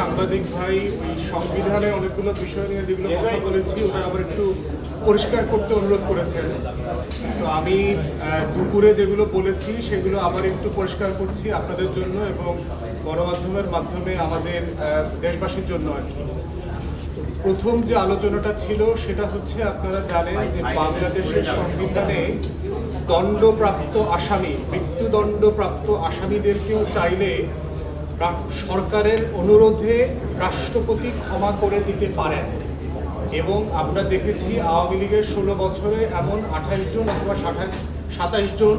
সাংবাদিক ভাই ওই সংবিধানে অনেকগুলো বিষয় নিয়ে যেগুলো কথা বলেছি ওটা আবার একটু পরিষ্কার করতে অনুরোধ করেছেন। তো আমি দুপুরে যেগুলো বলেছি সেগুলো আবার একটু পরিষ্কার করছি আপনাদের জন্য এবং গণমাধ্যমের মাধ্যমে আমাদের দেশবাসীর জন্য আর কি। প্রথম যে আলোচনাটা ছিল সেটা হচ্ছে আপনারা জানেন যে বাংলাদেশের সংবিধানে দণ্ডপ্রাপ্ত আসামি, মৃত্যুদণ্ডপ্রাপ্ত আসামিদেরকেও চাইলে সরকারের অনুরোধে রাষ্ট্রপতি ক্ষমা করে দিতে পারেন। এবং আমরা দেখেছি আওয়ামী লীগের 16 বছরে এমন 28 জন অথবা 27 জন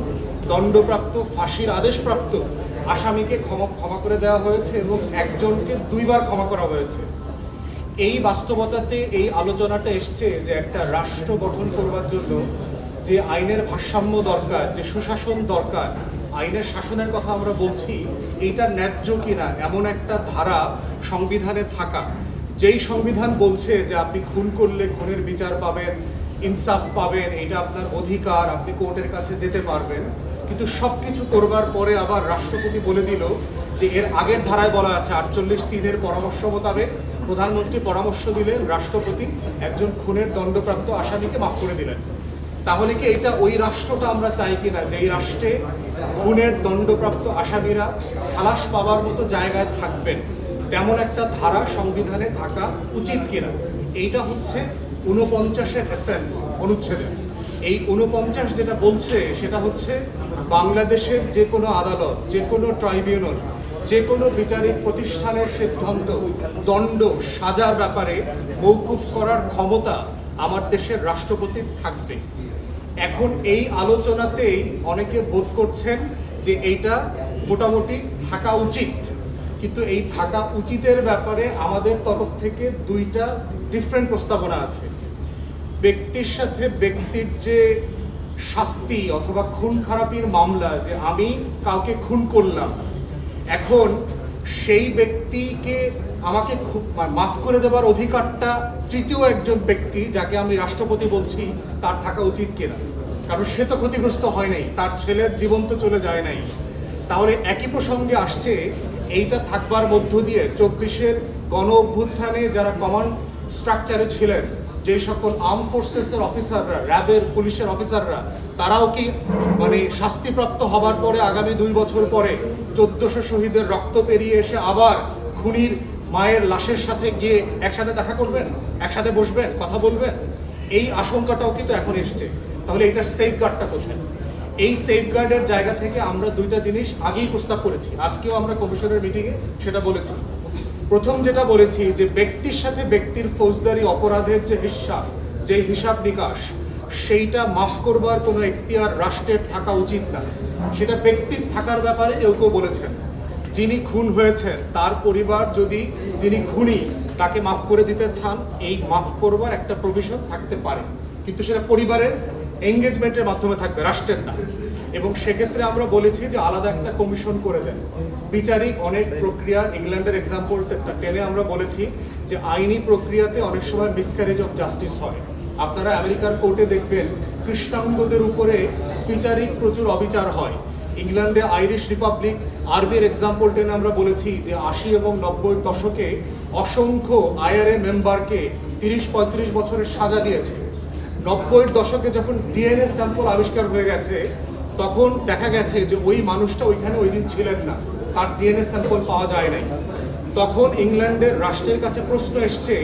দণ্ডপ্রাপ্ত ফাঁসির আদেশপ্রাপ্ত আসামিকে ক্ষমা করে দেওয়া হয়েছে এবং একজনকে 2 বার ক্ষমা করা হয়েছে। এই বাস্তবতাতে এই আলোচনাটা এসছে যে একটা রাষ্ট্র গঠন করবার জন্য যে আইনের ভারসাম্য দরকার, যে সুশাসন দরকার, আইনের শাসনের কথা আমরা বলছি, এইটা ন্যায্য কিনা এমন একটা ধারা সংবিধানে থাকা, যেই সংবিধান বলছে যে আপনি খুন করলে খুনের বিচার পাবেন, ইনসাফ পাবেন, এটা আপনার অধিকার, আপনি কোর্টের কাছে যেতে পারবেন। কিন্তু সব কিছু করবার পরে আবার রাষ্ট্রপতি বলে দিল যে এর আগের ধারায় বলা আছে 48(3) পরামর্শ মোতাবেক প্রধানমন্ত্রী পরামর্শ দিলেন, রাষ্ট্রপতি একজন খুনের দণ্ডপ্রাপ্ত আসামিকে মাফ করে দিলেন। তাহলে কি এটা ওই রাষ্ট্রটা আমরা চাই কিনা যেই রাষ্ট্রে খুনের দণ্ডপ্রাপ্ত আসামিরা খালাস পাওয়ার মতো জায়গায় থাকবেন, তেমন একটা ধারা সংবিধানে থাকা উচিত কিনা? এইটা হচ্ছে 49-এর এসেন্স অনুচ্ছেদে। এই 49 যেটা বলছে সেটা হচ্ছে বাংলাদেশের যে কোনো আদালত, যে কোনো ট্রাইব্যুনাল, যে কোনো বিচারিক প্রতিষ্ঠানের সিদ্ধান্ত দণ্ড সাজার ব্যাপারে মওকুফ করার ক্ষমতা আমার দেশের রাষ্ট্রপতির থাকবে। এখন এই আলোচনাতেই অনেকে বোধ করছেন যে এইটা মোটামুটি থাকা উচিত, কিন্তু এই থাকা উচিতের ব্যাপারে আমাদের তরফ থেকে 2টা ডিফারেন্ট প্রস্তাবনা আছে। ব্যক্তির সাথে ব্যক্তির যে শাস্তি অথবা খুন খারাপির মামলা, যে আমি কাউকে খুন করলাম, এখন সেই ব্যক্তিকে আমাকে মাফ করে দেওয়ার অধিকারটা তৃতীয় একজন ব্যক্তি, যাকে আমি রাষ্ট্রপতি বলছি, তার থাকা উচিত কিনা? কারণ সে তো ক্ষতিগ্রস্ত হয় নাই, তার ছেলের জীবন তো চলে যায় নাই। তাহলে একই প্রসঙ্গে আসছে এইটা থাকবার মধ্য দিয়ে 24-এর গণ অভ্যুত্থানে যারা কমান্ড স্ট্রাকচারে ছিলেন, যে সকল আর্ম ফোর্সেসের অফিসাররা, র্যাবের, পুলিশের অফিসাররা, তারাও কি শাস্তিপ্রাপ্ত হবার পরে আগামী 2 বছর পরে 1400 শহীদের রক্ত পেরিয়ে এসে আবার খুনির মায়ের লাশের সাথে গিয়ে একসাথে দেখা করবেন, একসাথে বসবেন, কথা বলবেন? এই আশঙ্কাটাও কিন্তু এখন এসছে। তাহলে এটার সেফগার্ডটা কোথায়? এই সেফগার্ডের জায়গা থেকে আমরা 2টা জিনিস আগেই প্রস্তাব করেছি, আজকেও আমরা কমিশনের মিটিংয়ে সেটা বলেছি। প্রথম যেটা বলেছি যে ব্যক্তির সাথে ব্যক্তির ফৌজদারি অপরাধের যে হিসাব নিকাশ, সেইটা মাফ করবার কোনো এখতিয়ার রাষ্ট্রের থাকা উচিত না। সেটা ব্যক্তির থাকার ব্যাপারে কেউ বলেছেন। যিনি খুন হয়েছেন তার পরিবার যদি যিনি খুনি তাকে মাফ করে দিতে চান, এই মাফ করবার একটা প্রভিশন থাকতে পারে, কিন্তু সেটা পরিবারের এঙ্গেজমেন্টের মাধ্যমে থাকবে, রাষ্ট্রের না। এবং সেক্ষেত্রে আমরা বলেছি যে আলাদা একটা কমিশন করে দেন। বিচারিক অনেক প্রক্রিয়া, ইংল্যান্ডের এক্সাম্পলটা টেনে আমরা বলেছি যে আইনি প্রক্রিয়াতে অনেক সময় মিসক্যারেজ অফ জাস্টিস হয়। আপনারা আমেরিকার কোর্টে দেখবেন কৃষ্ণাঙ্গদের উপরে বিচারিক প্রচুর অবিচার হয়। ইংল্যান্ডে আইরিশ রিপাবলিক, আরবির এক্সাম্পল টেনে আমরা বলেছি যে 80 এবং 90-এর দশকে অসংখ্য আইআরএ মেম্বারকে 30-35 বছরের সাজা দিয়েছে। 90-এর দশকে যখন ডিএনএ স্যাম্পল আবিষ্কার হয়ে গেছে, তখন দেখা গেছে যে ওই মানুষটা ওইখানে ওই দিন ছিলেন না, তার ডিএনএ স্যাম্পল পাওয়া যায় নাই। তখন ইংল্যান্ডের রাষ্ট্রের কাছে প্রশ্ন এসছে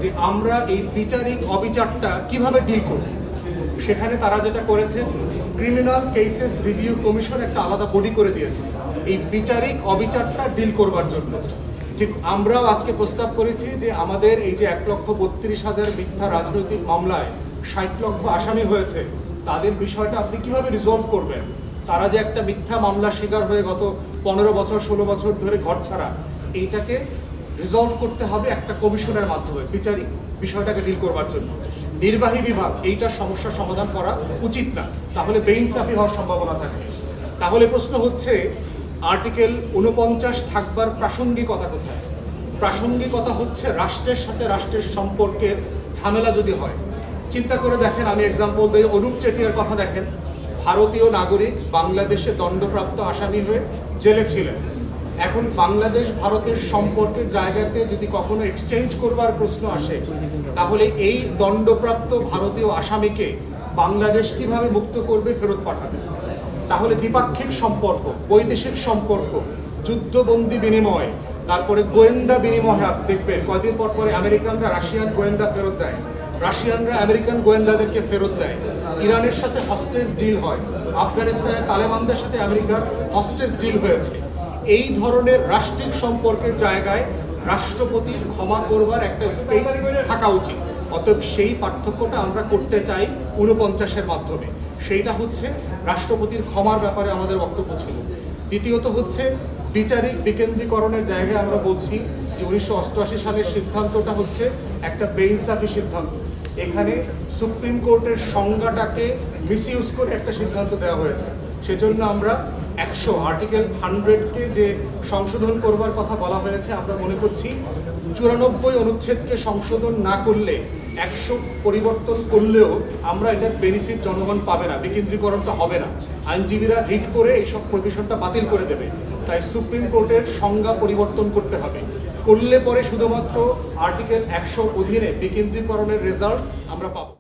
যে আমরা এই বিচারিক অবিচারটা কিভাবে ডিল করব। সেখানে তারা যেটা করেছে, ক্রিমিনাল কেসেস রিভিউ কমিশন একটা আলাদা বডি করে দিয়েছে এই বিচারিক অবিচারটা ডিল করবার জন্য। ঠিক আমরাও আজকে প্রস্তাব করেছি যে আমাদের এই যে 1,32,000 মিথ্যা রাজনৈতিক মামলায় 60 লক্ষ আসামি হয়েছে, তাদের বিষয়টা আপনি কিভাবে রিজলভ করবেন? তারা যে একটা মিথ্যা মামলার শিকার হয়ে গত 15 বছর 16 বছর ধরে ঘর ছাড়া, এইটাকে রিজলভ করতে হবে একটা কমিশনের মাধ্যমে বিচারিক বিষয়টাকে ডিল করবার জন্য। নির্বাহী বিভাগ এইটার সমস্যার সমাধান করা উচিত না, তাহলে বেইনসাফি হওয়ার সম্ভাবনা থাকে। তাহলে প্রশ্ন হচ্ছে আর্টিকেল 49 থাকবার প্রাসঙ্গিকতা কোথায়? প্রাসঙ্গিকতা হচ্ছে রাষ্ট্রের সাথে রাষ্ট্রের সম্পর্কের ঝামেলা যদি হয়। চিন্তা করে দেখেন, আমি এক্সাম্পল দিই, অনুপ চেটিয়ার কথা দেখেন। ভারতীয় নাগরিক, বাংলাদেশে দণ্ডপ্রাপ্ত আসামি হয়ে জেলে ছিলেন। এখন বাংলাদেশ ভারতের সম্পর্কের জায়গাতে যদি কখনো এক্সচেঞ্জ করবার প্রশ্ন আসে, তাহলে এই দণ্ডপ্রাপ্ত ভারতীয় আসামিকে বাংলাদেশ কিভাবে মুক্ত করবে, ফেরত পাঠাবে। তাহলে দ্বিপাক্ষিক সম্পর্ক, বৈদেশিক সম্পর্ক, যুদ্ধবন্দী বিনিময়, তারপরে গোয়েন্দা বিনিময়। দেখবেন কয়দিন পর পরে আমেরিকানরা রাশিয়ান গোয়েন্দা ফেরত দেয়, রাশিয়ানরা আমেরিকান গোয়েন্দাদেরকে ফেরত দেয়, ইরানের সাথে হস্টেজ ডিল হয়, আফগানিস্তানে তালেবানদের সাথে আমেরিকার হস্টেজ ডিল হয়েছে। এই ধরনের রাষ্ট্রিক সম্পর্কের জায়গায় রাষ্ট্রপতির ক্ষমা করবার একটা স্পেস থাকা উচিত। অতএব সেই পার্থক্যটা আমরা করতে চাই 49-এর মাধ্যমে। সেইটা হচ্ছে রাষ্ট্রপতির ক্ষমার ব্যাপারে আমাদের বক্তব্য ছিল। দ্বিতীয়ত হচ্ছে বিচারিক বিকেন্দ্রীকরণের জায়গায় আমরা বলছি যে 1988 সালের সিদ্ধান্তটা হচ্ছে একটা বেইনসাফি সিদ্ধান্ত। এখানে সুপ্রিম কোর্টের সংজ্ঞাটাকে মিসইউজ করে একটা সিদ্ধান্ত দেওয়া হয়েছে। সেজন্য আমরা আর্টিকেল 100-কে যে সংশোধন করবার কথা বলা হয়েছে, আমরা মনে করছি 94 অনুচ্ছেদকে সংশোধন না করলে 100 পরিবর্তন করলেও আমরা এটার বেনিফিট জনগণ পাবে না, বিকেন্দ্রীকরণটা হবে না। আইনজীবীরা রিট করে এইসব প্রভিশনটা বাতিল করে দেবে। তাই সুপ্রিম কোর্টের সংজ্ঞা পরিবর্তন করতে হবে। করলে পরে শুধুমাত্র আর্টিকেল 100 অধীনে বিকেন্দ্রীকরণের রেজাল্ট আমরা পাবো।